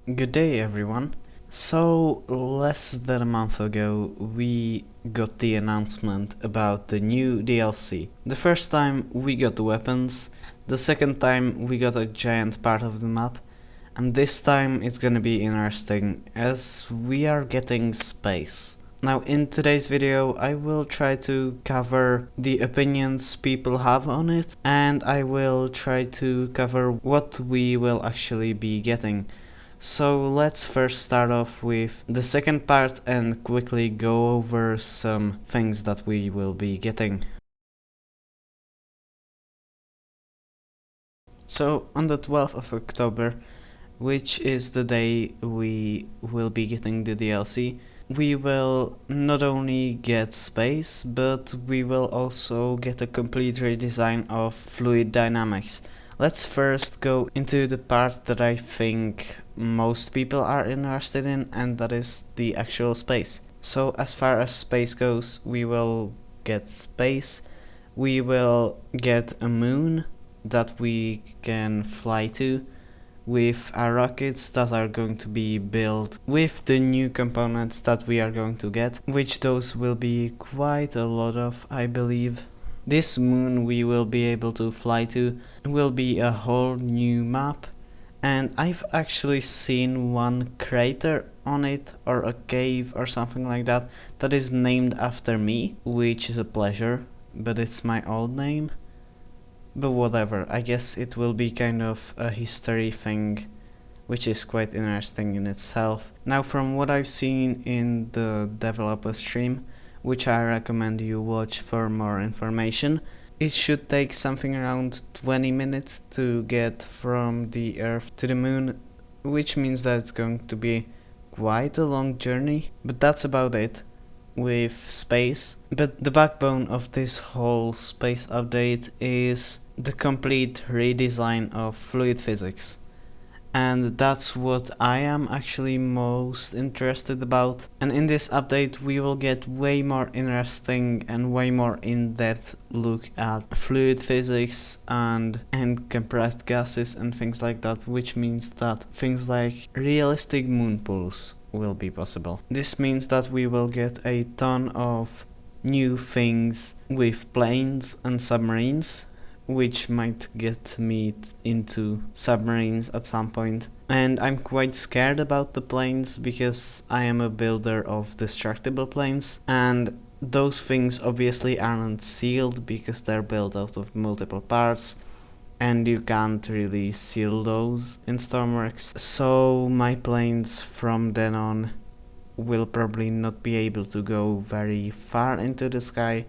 Good day, everyone. So, less than a month ago, we got the announcement about the new DLC. The first time we got the weapons, the second time we got a giant part of the map, and this time it's gonna be interesting as we are getting space. Now, in today's video, I will try to cover the opinions people have on it, and I will try to cover what we will actually be getting. So let's first start off with the second part and quickly go over some things that we will be getting. So on the 12th of October, which is the day we will be getting the DLC, we will not only get space, but we will also get a complete redesign of fluid dynamics. Let's first go into the part that I think most people are interested in, and that is the actual space. So as far as space goes, we will get space, we will get a moon that we can fly to, with our rockets that are going to be built with the new components that we are going to get, which those will be quite a lot of, I believe. This moon we will be able to fly to will be a whole new map, and I've actually seen one crater on it, or a cave or something like that, that is named after me, which is a pleasure, but it's my old name. But whatever, I guess it will be kind of a history thing, which is quite interesting in itself. Now, from what I've seen in the developer stream, which I recommend you watch for more information, it should take something around 20 minutes to get from the Earth to the Moon, which means that it's going to be quite a long journey, but that's about it with space. But the backbone of this whole space update is the complete redesign of fluid physics. And that's what I am actually most interested about. And in this update we will get way more interesting and way more in-depth look at fluid physics and compressed gases and things like that, which means that things like realistic moon pools will be possible. This means that we will get a ton of new things with planes and submarines, which might get me into submarines at some point. And I'm quite scared about the planes because I am a builder of destructible planes, and those things obviously aren't sealed because they're built out of multiple parts, and you can't really seal those in Stormworks. So my planes from then on will probably not be able to go very far into the sky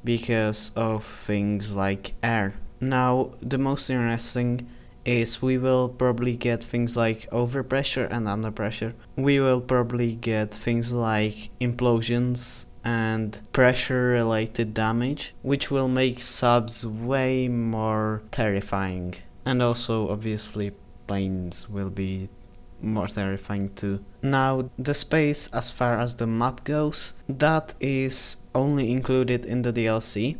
because of things like air. Now, the most interesting is we will probably get things like overpressure and underpressure. We will probably get things like implosions and pressure related damage, which will make subs way more terrifying. And also, obviously, planes will be more terrifying too. Now, the space as far as the map goes, that is only included in the DLC,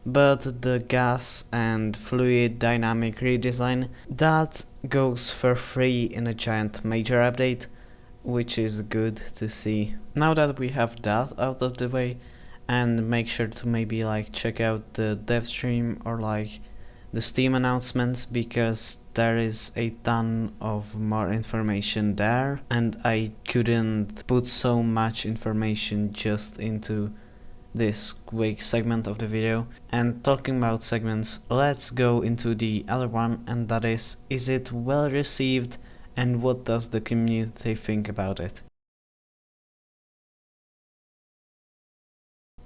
but the gas and fluid dynamic redesign, that goes for free in a giant major update, which is good to see. Now that we have that out of the way, and make sure to maybe like check out the dev stream or like the Steam announcements, because there is a ton of more information there, and I couldn't put so much information just into this quick segment of the video. And talking about segments, let's go into the other one, and that is it well received and what does the community think about it?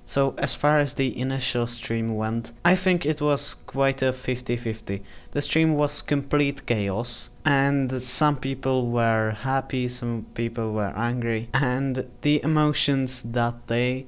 So as far as the initial stream went, I think it was quite a 50-50. The stream was complete chaos, and some people were happy, some people were angry, and the emotions that day,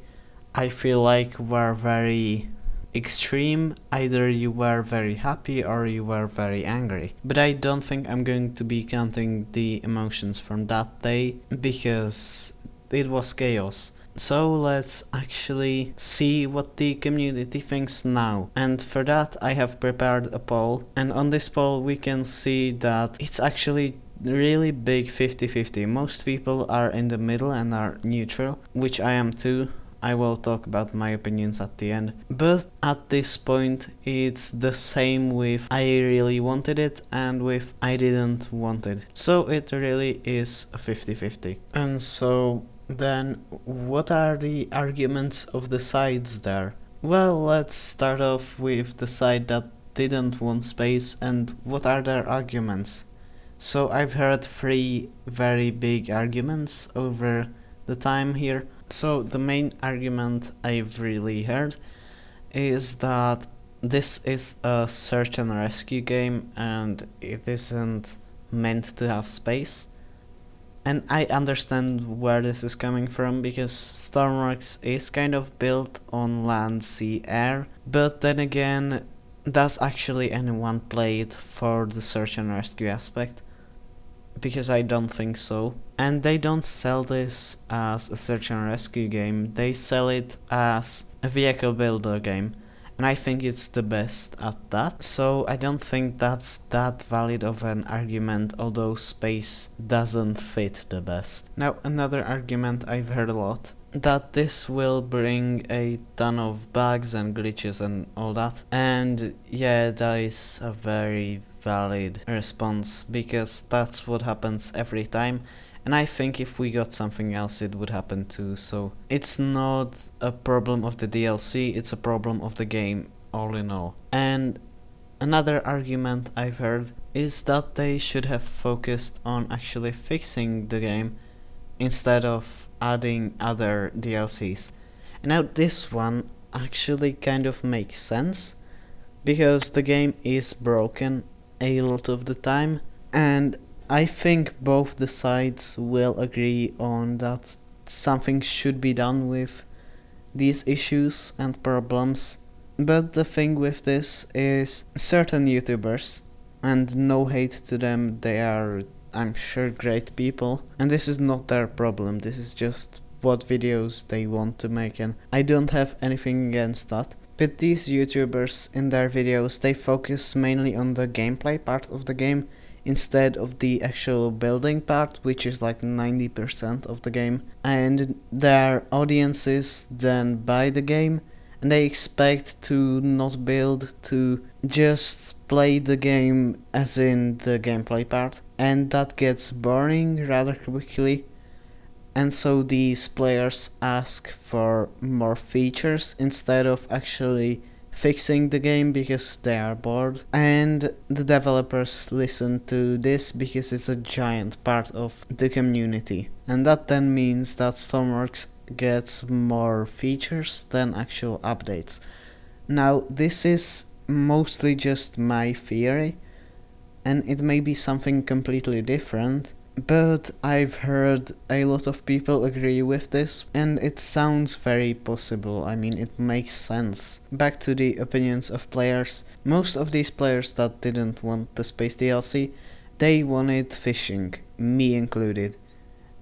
I feel like, were very extreme. Either you were very happy or you were very angry. But I don't think I'm going to be counting the emotions from that day because it was chaos. So let's actually see what the community thinks now. And for that I have prepared a poll, and on this poll we can see that it's actually really big 50-50. Most people are in the middle and are neutral, which I am too. I will talk about my opinions at the end. But at this point, it's the same with I really wanted it and with I didn't want it. So it really is a 50-50. And so then, what are the arguments of the sides there? Well, let's start off with the side that didn't want space and what are their arguments. So I've heard three very big arguments over the time here. So the main argument I've really heard is that this is a search and rescue game and it isn't meant to have space. And I understand where this is coming from because Stormworks is kind of built on land, sea, air, but then again, does actually anyone play it for the search and rescue aspect? Because I don't think so. And they don't sell this as a search and rescue game, they sell it as a vehicle builder game. And I think it's the best at that, so I don't think that's that valid of an argument, although space doesn't fit the best. Now, another argument I've heard a lot, that this will bring a ton of bugs and glitches and all that. And yeah, that is a very valid response, because that's what happens every time. And I think if we got something else it would happen too, so it's not a problem of the DLC, it's a problem of the game all in all. And another argument I've heard is that they should have focused on actually fixing the game instead of adding other DLCs. And now this one actually kind of makes sense, because the game is broken a lot of the time, and I think both the sides will agree on that something should be done with these issues and problems. But the thing with this is certain YouTubers, and no hate to them, they are, I'm sure, great people, and this is not their problem, this is just what videos they want to make, and I don't have anything against that. But these YouTubers, in their videos, they focus mainly on the gameplay part of the game instead of the actual building part, which is like 90% of the game. And their audiences then buy the game, and they expect to not build, to just play the game as in the gameplay part. And that gets boring rather quickly. And so these players ask for more features instead of actually fixing the game because they are bored. And the developers listen to this because it's a giant part of the community. And that then means that Stormworks gets more features than actual updates. Now, this is mostly just my theory, and it may be something completely different, but I've heard a lot of people agree with this, and it sounds very possible. I mean, it makes sense. Back to the opinions of players. Most of these players that didn't want the Space DLC, they wanted fishing, me included.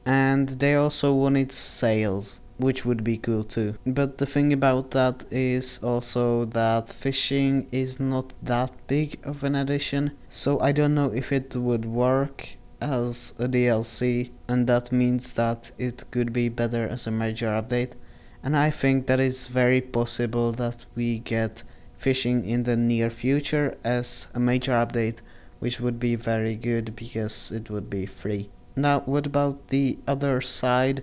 And they also wanted sails, which would be cool too. But the thing about that is also that fishing is not that big of an addition, so I don't know if it would work as a DLC, and that means that it could be better as a major update. And I think that is very possible that we get fishing in the near future as a major update, which would be very good because it would be free. Now, what about the other side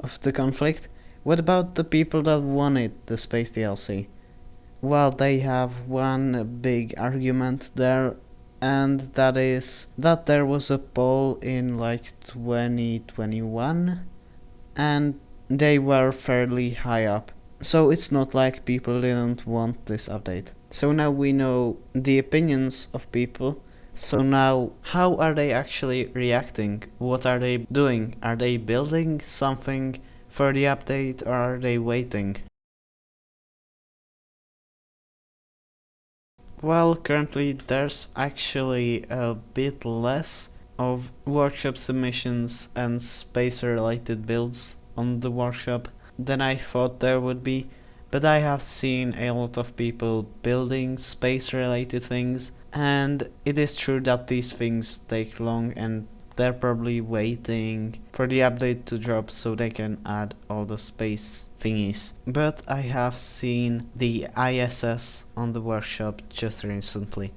of the conflict? What about the people that wanted the Space DLC? Well, they have one big argument there, and that is that there was a poll in like 2021 and they were fairly high up. So it's not like people didn't want this update. So now we know the opinions of people. So now, how are they actually reacting? What are they doing? Are they building something for the update, or are they waiting? Well, currently there's actually a bit less of workshop submissions and space related builds on the workshop than I thought there would be, but I have seen a lot of people building space related things, and it is true that these things take long and they're probably waiting for the update to drop so they can add all the space thingies. But I have seen the ISS on the workshop just recently.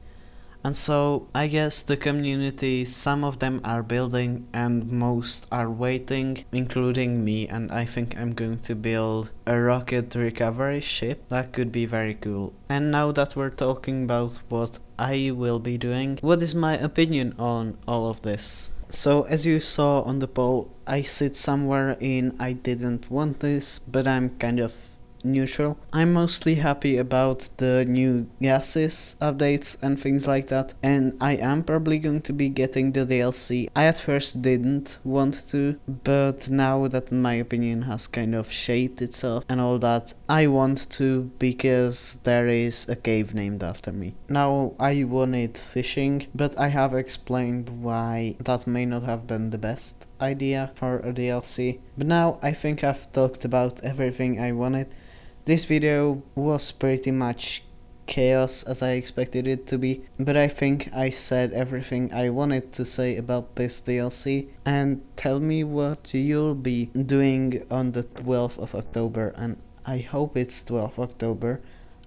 And so I guess the community, some of them are building and most are waiting, including me, and I think I'm going to build a rocket recovery ship. That could be very cool. And now that we're talking about what I will be doing, what is my opinion on all of this? So as you saw on the poll, I sit somewhere in I didn't want this, but I'm kind of neutral. I'm mostly happy about the new gases updates and things like that, and I am probably going to be getting the DLC. I at first didn't want to, but now that my opinion has kind of shaped itself and all that, I want to because there is a cave named after me. Now I wanted fishing, but I have explained why that may not have been the best idea for a DLC. But now I think I've talked about everything I wanted. This video was pretty much chaos as I expected it to be, but I think I said everything I wanted to say about this DLC. And tell me what you'll be doing on the 12th of October, and I hope it's 12th October.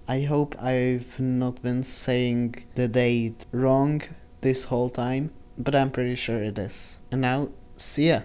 I hope I've not been saying the date wrong this whole time, but I'm pretty sure it is. And now, see ya!